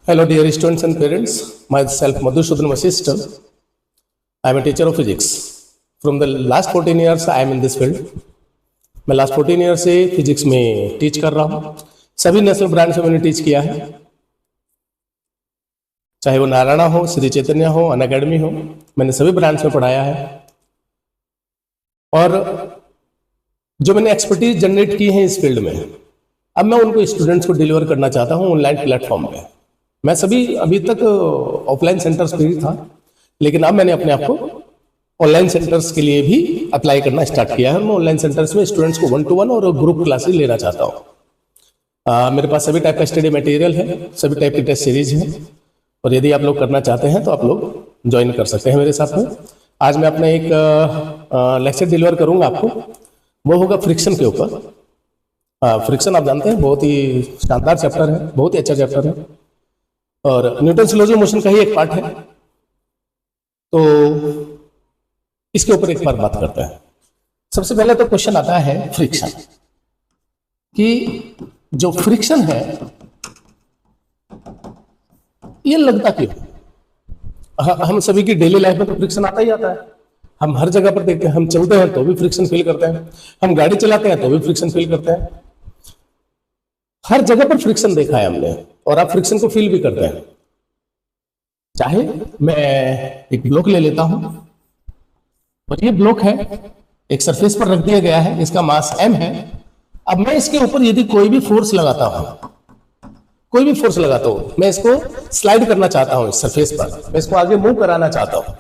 Hello, dear students and parents. Myself, Madhusudan Vasishtha. I am a teacher of physics. From the last 14 years, I am in this field. मैं last 14 year से physics में teach कर रहा हूँ. सभी national brands में मैंने teach किया है, चाहे वो नारायणा हो, श्री चैतन्य हो, अनअकैडमी हो. मैंने सभी ब्रांड्स में पढ़ाया है और जो मैंने एक्सपर्टीज जनरेट की है इस फील्ड में, अब मैं उनको स्टूडेंट्स को डिलीवर करना चाहता हूँ ऑनलाइन प्लेटफॉर्म पे. मैं सभी अभी तक ऑफलाइन सेंटर्स पे ही था, लेकिन अब मैंने अपने आप को ऑनलाइन सेंटर्स के लिए भी अप्लाई करना स्टार्ट किया है. मैं ऑनलाइन सेंटर्स में स्टूडेंट्स को 1-to-1 और ग्रुप क्लासेस लेना चाहता हूँ. मेरे पास सभी टाइप का स्टडी मटेरियल है, सभी टाइप की टेस्ट सीरीज है, और यदि आप लोग करना चाहते हैं तो आप लोग ज्वाइन कर सकते हैं मेरे साथ में. आज मैं अपना एक लेक्चर डिलीवर करूँगा आपको, वो होगा फ्रिक्शन के ऊपर. फ्रिक्शन आप जानते हैं बहुत ही शानदार चैप्टर है, बहुत ही अच्छा चैप्टर है और न्यूटन्स लॉज ऑफ मोशन का ही एक पार्ट है. तो इसके ऊपर एक बार बात करते हैं. सबसे पहले तो क्वेश्चन आता है फ्रिक्शन कि जो फ्रिक्शन है ये लगता क्यों. हम सभी की डेली लाइफ में तो फ्रिक्शन आता ही आता है. हम हर जगह पर देखते हैं, हम चलते हैं तो भी फ्रिक्शन फील करते हैं, हम गाड़ी चलाते हैं तो भी फ्रिक्शन फील करते हैं. हर जगह पर फ्रिक्शन देखा है हमने और आप फ्रिक्शन को फील भी करते हैं. चाहे मैं एक ब्लॉक ले लेता हूं और ये ब्लॉक है, एक सरफेस पर रख दिया गया है, इसका मास m है. अब मैं इसके ऊपर यदि कोई भी फोर्स लगाता हूं, मैं इसको स्लाइड करना चाहता हूं इस सरफेस पर, मैं इसको आगे मूव कराना चाहता हूं,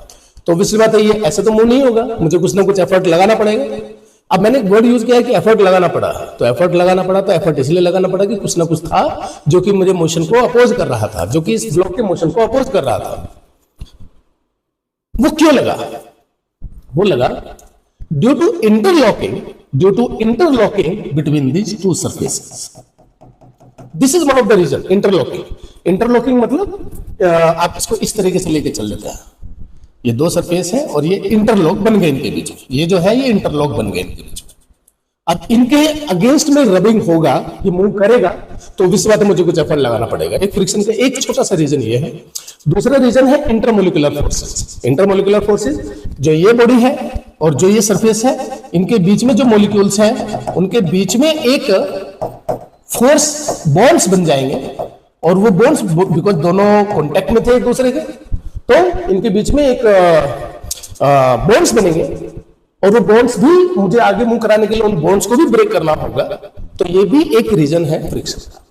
तो ऑब्वियसली बात है ये ऐसे तो मूव नहीं होगा, मुझे कुछ ना कुछ एफर्ट लगाना पड़ेगा. अब मैंने एक वर्ड यूज किया है कि एफर्ट लगाना पड़ा, तो एफर्ट इसलिए लगाना पड़ा कि कुछ ना कुछ था जो कि मुझे मोशन को अपोज कर रहा था, जो कि इस ब्लॉक के मोशन को अपोज कर रहा था. वो क्यों लगा? वो लगा due to interlocking between these two surfaces. This is one of the reason. Interlocking मतलब आप इसको इस तरीके से लेके चल लेते हैं, ये दो सरफेस है और ये इंटरलॉक बन गए इनके बीच में, ये जो है ये इंटरलॉक बन गए इनके बीच में. अब इनके अगेंस्ट में रबिंग होगा, ये मूव करेगा, तो इस बात में मुझे कुछ एफर्ट लगाना पड़ेगा. एक फ्रिक्शन का एक छोटा सा रीजन ये है. दूसरा रीजन है इंटरमोलिकुलर फोर्सेस. जो ये बॉडी है और जो ये सरफेस है, इनके बीच में जो मॉलिक्यूल्स हैं उनके बीच में एक फोर्स बॉन्ड्स बन जाएंगे और वो बॉन्ड्स बिकॉज दोनों कॉन्टेक्ट में थे एक दूसरे के, तो इनके बीच में एक बॉन्ड्स बनेंगे और वो बॉन्ड्स भी मुझे आगे मूव कराने के लिए उन बॉन्ड्स को भी ब्रेक करना होगा. तो ये भी एक रीजन है फ्रिक्शन का.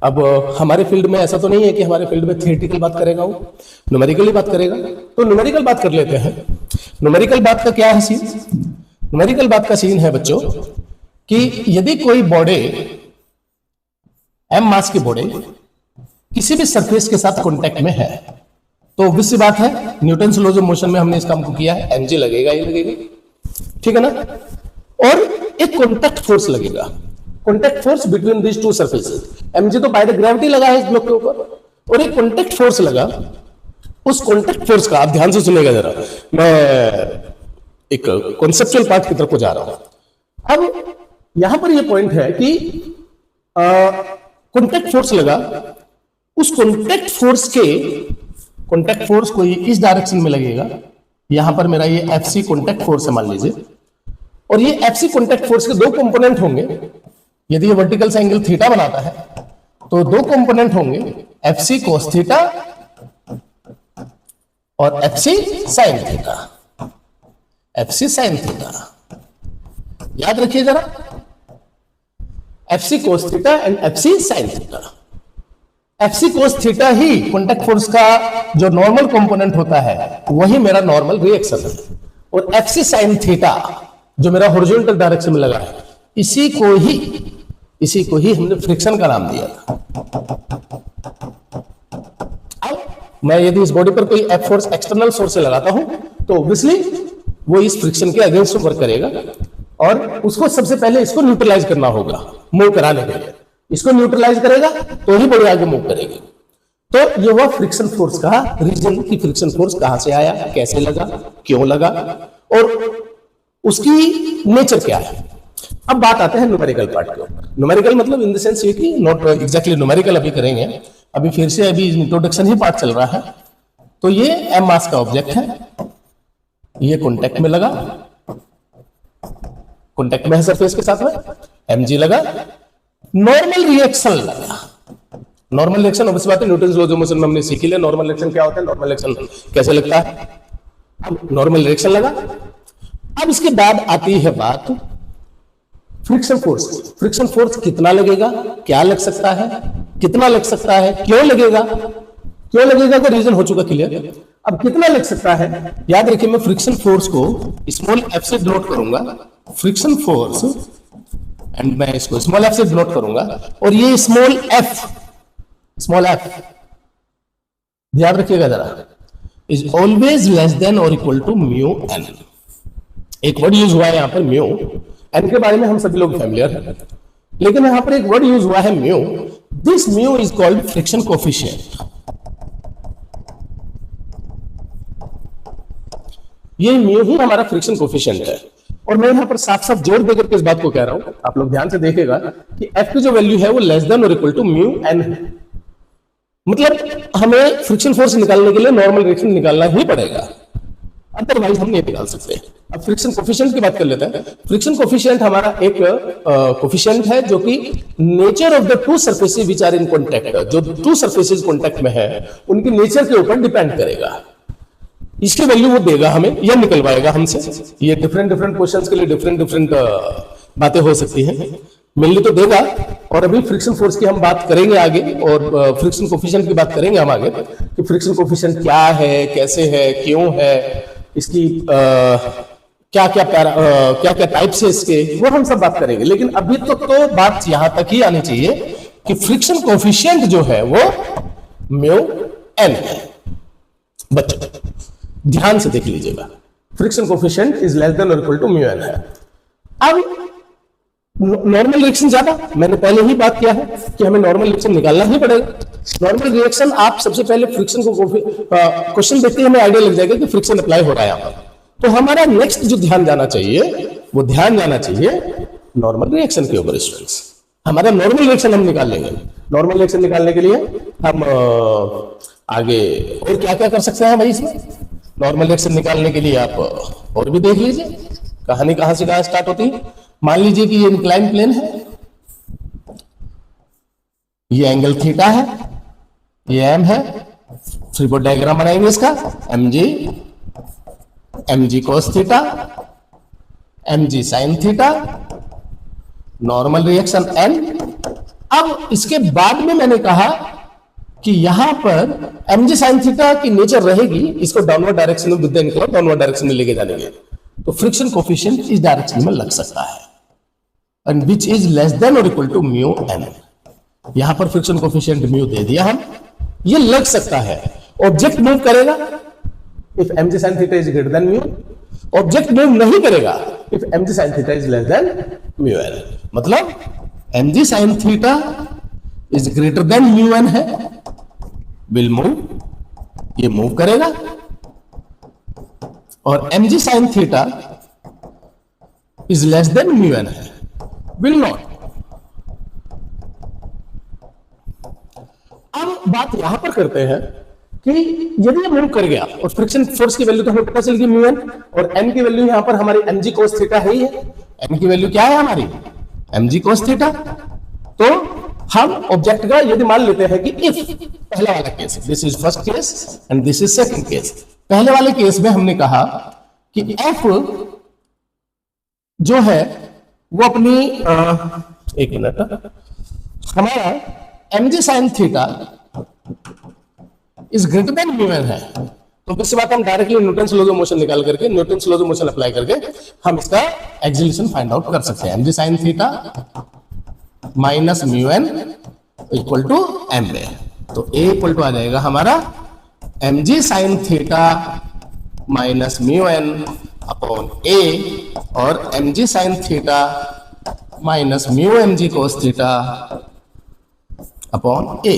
अब हमारे फील्ड में ऐसा तो नहीं है कि हमारे फील्ड में थियोरेटिकल बात करेगा, वो न्यूमेरिकली बात करेगा. तो न्यूमेरिकल बात कर लेते हैं. न्यूमेरिकल बात का क्या है सीन? न्यूमेरिकल बात का सीन है बच्चों कि यदि कोई बॉडी m मास की बॉडी किसी भी सरफेस के साथ कॉन्टेक्ट में है, तो ऑब्वियस बात है न्यूटन्स लॉज ऑफ मोशन में हमने इस काम को किया है, mg लगेगा, ये लगेगा, ठीक है ना. और एक कॉन्टैक्ट फोर्स लगेगा, contact force between these two surfaces. mg तो बाय द ग्रेविटी लगा है इस ब्लॉक के ऊपर, और एक कॉन्टैक्ट फोर्स लगा. उस कॉन्टैक्ट फोर्स का आप ध्यान से सुनिएगा जरा, मैं एक कॉन्सेप्चुअल पार्ट की तरफ को जा रहा हूं. अब यहां पर ये पॉइंट है कि कॉन्टैक्ट फोर्स लगा, उस कॉन्टैक्ट फोर्स कोई इस डायरेक्शन में लगेगा. यहां पर मेरा ये एफसी कॉन्टैक्ट फोर्स है मान लीजिए, और ये एफसी कॉन्टैक्ट फोर्स के दो कंपोनेंट होंगे. यदि ये वर्टिकल से एंगल थीटा बनाता है तो दो कंपोनेंट होंगे, एफसी कोस थीटा और एफसी साइन थीटा. याद रखिए जरा, FC cos theta and FC sine theta. FC cos theta he contact force का जो नॉर्मल कंपोनेंट होता है, वही मेरा नॉर्मल रिएक्शन है. और एफसी साइन थीटा जो मेरा हॉरिजॉन्टल डायरेक्शन में लगा है, इसी को ही हमने फ्रिक्शन का नाम दिया था. अब मैं यदि इस बॉडी पर कोई एफ फोर्स एक्सटर्नल सोर्स से लगाता हूं, तो ऑब्वियसली वो इस फ्रिक्शन के अगेंस्ट वर्क करेगा और उसको सबसे पहले इसको न्यूट्रलाइज करना होगा मूव कराने के लिए. इसको न्यूट्रलाइज करेगा तो ही बॉडी आगे मूव करेगी. तो ये हुआ फ्रिक्शन फोर्स का रीजन कि फ्रिक्शन फोर्स कहां से आया, कैसे लगा, क्यों लगा और उसकी नेचर क्या है. अब बात आते हैं न्यूमेरिकल पार्ट के ऊपर. न्यूमेरिकल मतलब इन द सेंस ये कि नॉट एग्जैक्टली न्यूमेरिकल अभी करेंगे, अभी फिर से अभी इंट्रोडक्शन ही पार्ट चल रहा है। तो ये एम मास का ऑब्जेक्ट है, ये कॉन्टेक्ट में लगा, कॉन्टेक्ट में है सरफेस के साथ में, mg लगा, नॉर्मल रिएक्शन लगा। नॉर्मल रिएक्शन ऑब्वियस बात है, न्यूटन लॉ ऑफ मोशन में हमने सीख लिया नॉर्मल रिएक्शन क्या होता है, नॉर्मल रिएक्शन कैसे लगता है। अब नॉर्मल रिएक्शन लगा, अब इसके बाद आती है बात फ्रिक्शन फोर्स। फ्रिक्शन फोर्स कितना लगेगा, क्या लग सकता है, कितना लग सकता है, क्यों लगेगा, क्यों लगेगा का रीजन हो चुका क्लियर। अब कितना लग सकता है, याद रखिए मैं फ्रिक्शन फोर्स को स्मॉल एफ से डिनोट करूंगा, फ्रिक्शन फोर्स एंड मैं इसको स्मॉल एफ से डिनोट करूंगा, और ये स्मॉल एफ ध्यान रखिएगा जरा, इज ऑलवेज लेस देन और इक्वल टू म्यू एन। एक वर्ड यूज हुआ है यहां पर म्यू, एन के बारे में हम सभी लोग फैमिलियर हैं, लेकिन यहां पर एक वर्ड यूज हुआ है mu. This mu is called friction coefficient. ये म्यू ही हमारा फ्रिक्शन कोफिशिएंट है। और मैं यहां पर साफ साफ जोर देकर के इस बात को कह रहा हूं, आप लोग ध्यान से देखिएगा कि एफ की जो वैल्यू है वो लेस देन और इक्वल टू म्यू एन है। मतलब हमें फ्रिक्शन फोर्स निकालने के लिए नॉर्मल रिएक्शन निकालना ही पड़ेगा, अदरवाइज हम नहीं निकाल सकते। अब फ्रिक्शन कोफिशिएंट की बात कर लेते हैं। फ्रिक्शन कोफिशिएंट हमारा एक कोफिशिएंट है जो कि nature of the two surfaces which are in contact, जो टू सरफेसेस कांटेक्ट में है उनकी नेचर के ऊपर डिपेंड करेगा। इसकी वैल्यू वो देगा हमें या निकलवाएगा हमसे। ये डिफरेंट क्वेश्चंस के लिए डिफरेंट बातें हो सकती हैं, मेनली तो देगा। और अभी फ्रिक्शन फोर्स की हम बात करेंगे आगे, और फ्रिक्शन कोफिशिएंट की बात करेंगे हम आगे कि फ्रिक्शन कोफिशिएंट क्या है, कैसे है, क्यों है, इसकी क्या क्या टाइप्स है इसके, वो हम सब बात करेंगे। लेकिन अभी तो बात यहां तक ही आनी चाहिए कि फ्रिक्शन कोफिशिएंट जो है वो म्यू एन है। बच्चों ध्यान से देख लीजिएगा, friction coefficient is less than और इक्वल टू म्यू एन है। अब नॉर्मल रिएक्शन ज्यादा, मैंने पहले ही बात किया है कि हमें नॉर्मल रिएक्शन निकालना ही पड़ेगा। नॉर्मल रिएक्शन आप सबसे पहले फ्रिक्शन को क्वेश्चन देखते ही हमें आइडिया लग जाएगा कि फ्रिक्शन अप्लाई हो रहा है यहां पर। तो हमारा नेक्स्ट जो ध्यान जाना चाहिए वो ध्यान जाना चाहिए नॉर्मल रिएक्शन के ऊपर। स्टूडेंट्स हमारा नॉर्मल रिएक्शन हम निकाल लेंगे। नॉर्मल रिएक्शन निकालने के लिए हम आगे और क्या क्या कर सकते हैं भाई इसमें। नॉर्मल रिएक्शन निकालने के लिए आप और भी देख लीजिए कहानी कहां से कहां स्टार्ट होती है। मान लीजिए कि ये इंक्लाइन प्लेन है, ये एंगल थीटा है, ये एम है, थ्री बोर्ड डायग्राम बनाएंगे इसका, M G cos theta, M G sine theta, normal reaction N. अब इसके बाद में मैंने कहा कि यहां पर एम जी साइन थीटा की नेचर रहेगी, इसको डाउनवर्ड डायरेक्शन में with the incline downward direction में लेके जाने के, तो फ्रिक्शन कोफिशिएंट इस डायरेक्शन में लग सकता है, and which is less than और इक्वल टू म्यू एन। यहां पर फ्रिक्शन कोफिशिएंट म्यू दे दिया हम, ये लग सकता है। ऑब्जेक्ट मूव करेगा if M G sine theta is greater than mu, object move नहीं करेगा if M G sine theta is less than mu N. मतलब M G sine theta is greater than mu N है, will move, ये move करेगा, और M G sine theta is less than mu N है, will not. अब बात यहां पर करते हैं कि यदि मूव कर गया और फ्रिक्शन फोर्स की वैल्यू तो हमें पता चल गई म्यू एन, और एन की वैल्यू यहां पर हमारी एम जी cos थीटा है ही है। एन की वैल्यू क्या है हमारी एम जी cos थीटा। तो हम ऑब्जेक्ट का यदि मान लेते हैं कि इफ पहला वाला case, this is first case and this is second case. पहले वाले केस में हमने कहा कि एफ जो है वो अपनी एक मिनट, हमारा M G sine theta is greater than mu N है। तो किसी बात हम directly Newton's law of motion निकाल करके, Newton's law of motion apply करके हम इसका एक्सीलरेशन फाइंड आउट कर सकते हैं। M G sine theta minus mu N equal to M A. तो ए इक्वल टू आ जाएगा हमारा M G sine theta minus mu N upon A, और M G sine theta minus mu M G cos theta upon A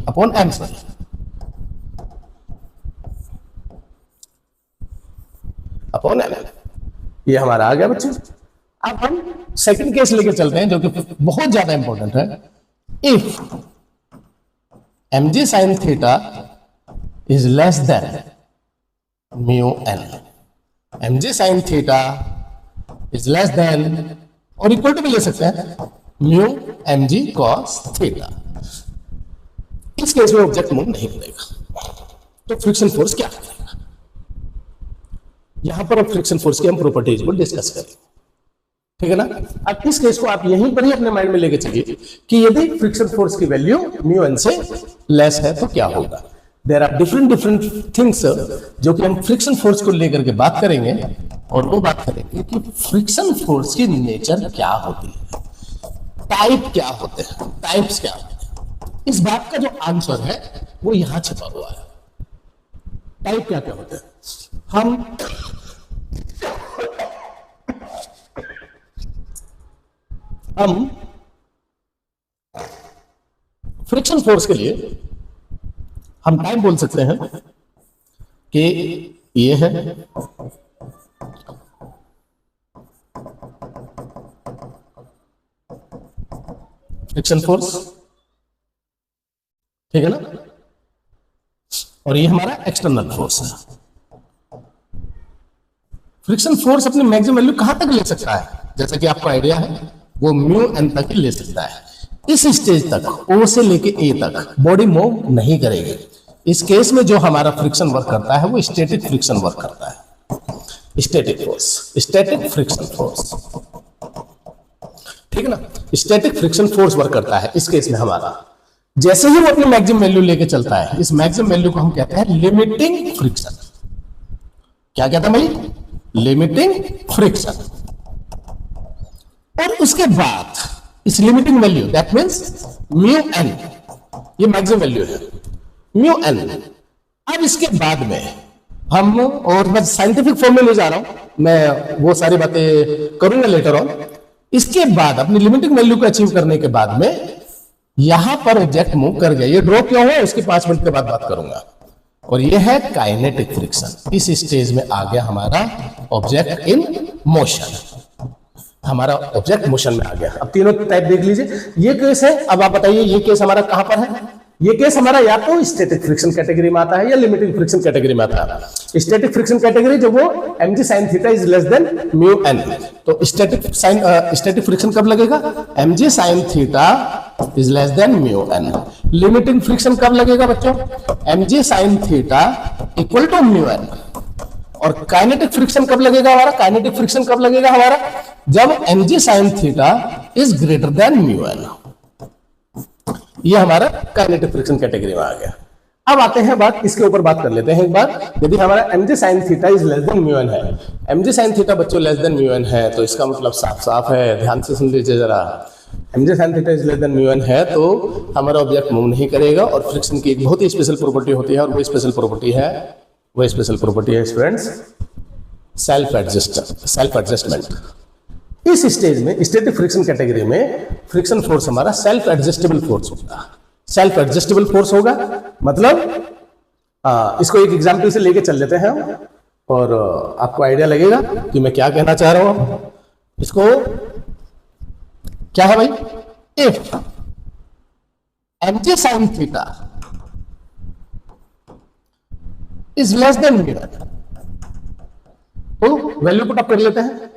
upon M, sorry upon M. ये हमारा आ गया बच्चे। अब हम सेकंड केस लेके चलते हैं जो कि बहुत ज्यादा इंपॉर्टेंट है। If mg sin theta is less than mu N, mg sin theta is less than और इक्वल टू भी ले सकते हैं म्यू mg cos थीटा। इस केस में ऑब्जेक्ट मूव नहीं करेगा। तो फ्रिक्शन फोर्स क्या करेगा, यहां पर अब फ्रिक्शन फोर्स की हम प्रॉपर्टीज को डिस्कस करेंगे, ठीक है ना। अब इस केस को आप यहीं पर ही अपने माइंड में लेके चलिए कि यदि फ्रिक्शन फोर्स की वैल्यू म्यू एन से लेस है तो क्या होगा। देयर आर डिफरेंट थिंग्स जो कि हम फ्रिक्शन फोर्स को लेकर के बात करेंगे, और वो बात करेंगे कि फ्रिक्शन फोर्स की नेचर क्या होती है, टाइप क्या होते हैं, टाइप्स क्या होते हैं। इस बात का जो आंसर है वो यहां छिपा हुआ है। टाइप क्या क्या होते हैं, हम फ्रिक्शन फोर्स के लिए हम टाइप बोल सकते हैं कि ये है फ्रिक्शन फोर्स, ठीक है ना, और ये हमारा एक्सटर्नल फोर्स है। फ्रिक्शन फोर्स अपनी मैक्सिमम वैल्यू कहां तक ले सकता है, जैसा कि आपको आइडिया है, वो म्यू एन तक ही ले सकता है। इस स्टेज तक, ओ से लेके ए तक बॉडी मूव नहीं करेगी। इस केस में जो हमारा फ्रिक्शन वर्क करता है वो स्टैटिक फ्रिक्शन वर्क करता है, static force, static friction force, ठीक है ना। स्टैटिक फ्रिक्शन फोर्स वर्क करता है इस केस में हमारा। जैसे ही वो अपनी मैक्सिमम वैल्यू लेके चलता है, इस मैक्सिमम वैल्यू को हम कहते हैं लिमिटिंग फ्रिक्शन। क्या कहते हैं भाई, लिमिटिंग फ्रिक्शन। और उसके बाद इस limiting value, that means mu N, ये मैक्सिमम वैल्यू है म्यू एन। अब इसके बाद में हम, और मैं साइंटिफिक फॉर्म में नहीं जा रहा हूं, मैं वो सारी बातें करूंगा लेटर ऑन। इसके बाद अपनी लिमिटिंग वैल्यू को अचीव करने के बाद में यहां पर ऑब्जेक्ट मूव कर गया। ये ड्रॉ क्यों हुआ उसकी 5 मिनट के बाद बात करूंगा। और ये है काइनेटिक फ्रिक्शन। इस स्टेज में आ गया हमारा ऑब्जेक्ट इन मोशन, हमारा ऑब्जेक्ट मोशन में आ गया। अब तीनों टाइप देख लीजिए। ये केस है, अब आप बताइए ये केस हमारा कहां पर है। ये केस हमारा या तो स्टैटिक फ्रिक्शन कैटेगरी में आता है या लिमिटिंग फ्रिक्शन कैटेगरी में आता है। स्टैटिक फ्रिक्शन कैटेगरी जो वो mg sin theta is less than mu N. तो स्टैटिक फ्रिक्शन कब लगेगा, mg sin theta is less than mu N. Limiting friction कब लगेगा बच्चों, mg sin theta equal to mu N. और काइनेटिक फ्रिक्शन कब लगेगा हमारा, काइनेटिक फ्रिक्शन कब लगेगा हमारा, जब mg sin theta is greater than mu N. ये हमारा काइनेटिक फ्रिक्शन कैटेगरी में आ गया। अब आते हैं बात, इसके ऊपर बात कर लेते हैं एक बार। यदि हमारा mg sin theta is less than mu N है, mg sin थीटा बच्चों लेस देन म्यू एन है, तो इसका मतलब साफ साफ है, ध्यान से सुन लीजिए जरा। mg sin theta is less than mu N है तो हमारा ऑब्जेक्ट मूव नहीं करेगा। और फ्रिक्शन की एक बहुत ही स्पेशल प्रॉपर्टी होती है, और वो स्पेशल प्रॉपर्टी है स्टूडेंट्स सेल्फ एडजस्टमेंट। इस स्टेज में स्टैटिक फ्रिक्शन कैटेगरी में फ्रिक्शन फोर्स हमारा सेल्फ एडजस्टेबल फोर्स होगा। सेल्फ एडजस्टेबल फोर्स होगा मतलब इसको एक एग्जांपल से लेके चल लेते हैं और आपको आइडिया लगेगा कि मैं क्या कहना चाह रहा हूं। इसको क्या है भाई, if mg sin theta is less than mu N, तो वैल्यू पुट अप कर लेते हैं।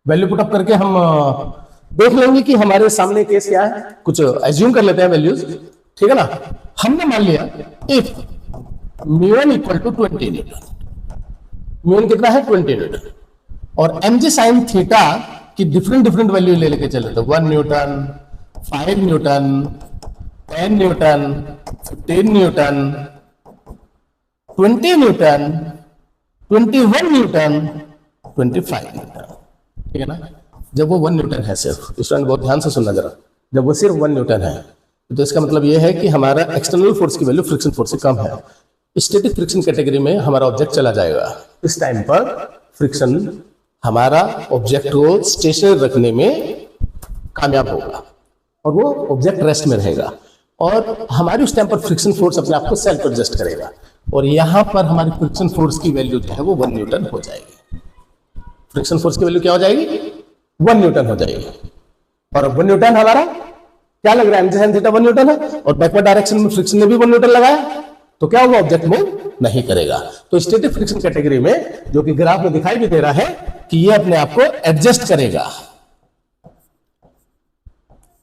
वैल्यू पुट अप करके हम देख लेंगे कि हमारे सामने केस क्या है। कुछ एज्यूम कर लेते हैं वैल्यूज, ठीक है ना। हमने मान लिया if mu N equal to 20 newton, mu N कितना है 20 न्यूटन, और mg sin थीटा की डिफरेंट वैल्यू ले लेके चले तो 1 newton, 5 newton, 10 newton, 15 newton, 20 newton, 21 newton, 25 newton, ठीक है ना। जब वो 1 न्यूटन है सिर्फ, स्टूडेंट बहुत ध्यान से सुनना जरा, जब वो सिर्फ 1 न्यूटन है तो इसका मतलब ये है कि हमारा एक्सटर्नल फोर्स की वैल्यू फ्रिक्शन फोर्स से कम है। स्टैटिक फ्रिक्शन कैटेगरी में हमारा ऑब्जेक्ट चला जाएगा। इस टाइम पर फ्रिक्शन हमारा ऑब्जेक्ट को स्टेशनरी रखने में कामयाब होगा और वो ऑब्जेक्ट रेस्ट में रहेगा, और हमारी उस टाइम पर फ्रिक्शन फोर्स अपने आप को सेल्फ एडजस्ट करेगा, और यहां पर हमारी फ्रिक्शन फोर्स की वैल्यू जो है वो 1 न्यूटन हो जाएगी। फ्रिक्शन फोर्स की वैल्यू क्या हो जाएगी, 1 न्यूटन हो जाएगी। और 1 न्यूटन हमारा क्या लग रहा है, एम sin थीटा 1 न्यूटन है और बैकवर्ड डायरेक्शन में फ्रिक्शन ने भी 1 न्यूटन लगाया, तो क्या होगा, ऑब्जेक्ट मूव नहीं करेगा। तो स्टैटिक फ्रिक्शन कैटेगरी में जो कि ग्राफ में दिखाई भी दे रहा है कि ये अपने आप को एडजस्ट करेगा।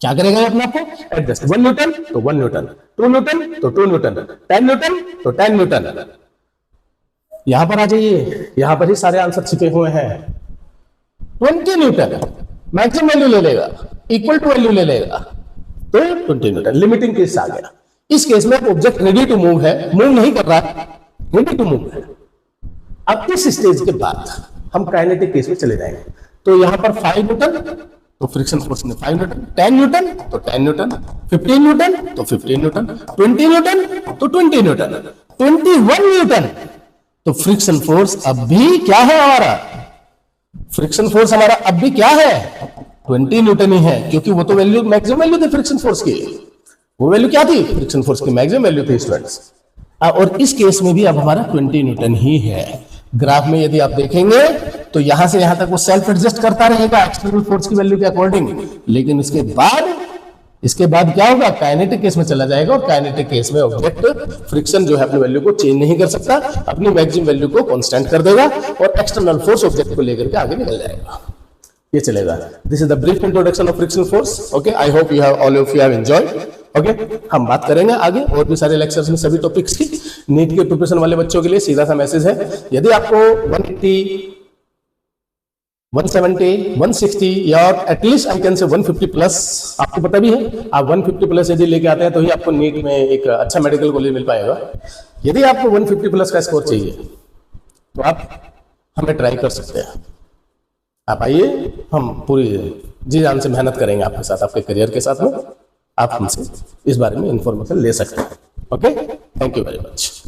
क्या करेगा ये अपने आप को एडजस्ट, 1 न्यूटन तो 1 न्यूटन, 2 न्यूटन तो 2 न्यूटन, 10 न्यूटन तो 10 न्यूटन। यहां पर आ जाइए, यहां पर ही सारे आंसर छिपे हुए हैं। 20 न्यूटन मैक्सिमम वैल्यू ले लेगा, इक्वल टू वैल्यू ले लेगा, तो 20 न्यूटन लिमिटिंग केस आ गया। इस केस में ऑब्जेक्ट रेडी टू मूव है, मूव नहीं कर रहा है, रेडी टू मूव है। अब इस स्टेज के बाद हम काइनेटिक केस में चले जाएंगे। तो यहां पर 5 न्यूटन तो फ्रिक्शन फोर्स में 5 न्यूटन, 10 न्यूटन तो 10 न्यूटन, 15 न्यूटन तो 15 न्यूटन, 20 न्यूटन तो 20 न्यूटन, 21 न्यूटन तो फ्रिक्शन फोर्स अब भी क्या है हमारा, फ्रिक्शन फोर्स हमारा अब भी क्या है, 20 न्यूटन ही है, क्योंकि वो तो वैल्यू मैक्सिमम वैल्यू थी फ्रिक्शन फोर्स की, वो वैल्यू क्या थी, फ्रिक्शन फोर्स की मैक्सिमम वैल्यू थी स्टूडेंट्स। और इस केस में भी अब हमारा 20 न्यूटन ही है। ग्राफ में यदि आप देखेंगे तो यहां से यहां तक वो सेल्फ एडजस्ट करता रहेगा एक्सटर्नल फोर्स की वैल्यू के अकॉर्डिंग, लेकिन इसके बाद क्या होगा, काइनेटिक केस में चला जाएगा और काइनेटिक केस में ऑब्जेक्ट फ्रिक्शन जो है अपनी वैल्यू को चेंज नहीं कर सकता, अपनी मैक्सिमम वैल्यू को कांस्टेंट कर देगा और एक्सटर्नल फोर्स ऑब्जेक्ट को लेकर के आगे निकल जाएगा, ये चलेगा। This is the brief introduction of friction force. Okay, I hope you have all of you have enjoyed. Okay, हम बात करेंगे आगे और भी सारे लेक्चर्स में सभी टॉपिक्स की। नीट के प्रिपरेशन वाले बच्चों के लिए सीधा सा मैसेज है, यदि आपको 180, 170, 160 या at least I can say 150 plus, आपको पता भी है, आप 150 प्लस यदि लेके आते हैं तो ही आपको नीट में एक अच्छा मेडिकल कॉलेज मिल पाएगा। यदि आपको 150 प्लस का स्कोर चाहिए तो आप हमें ट्राई कर सकते हैं, आप आइए, हम पूरी जी जान से मेहनत करेंगे आपके साथ, आपके करियर के साथ में। आप हमसे इस बारे में इंफॉर्मेशन ले सकते हैं। Okay, thank you very much.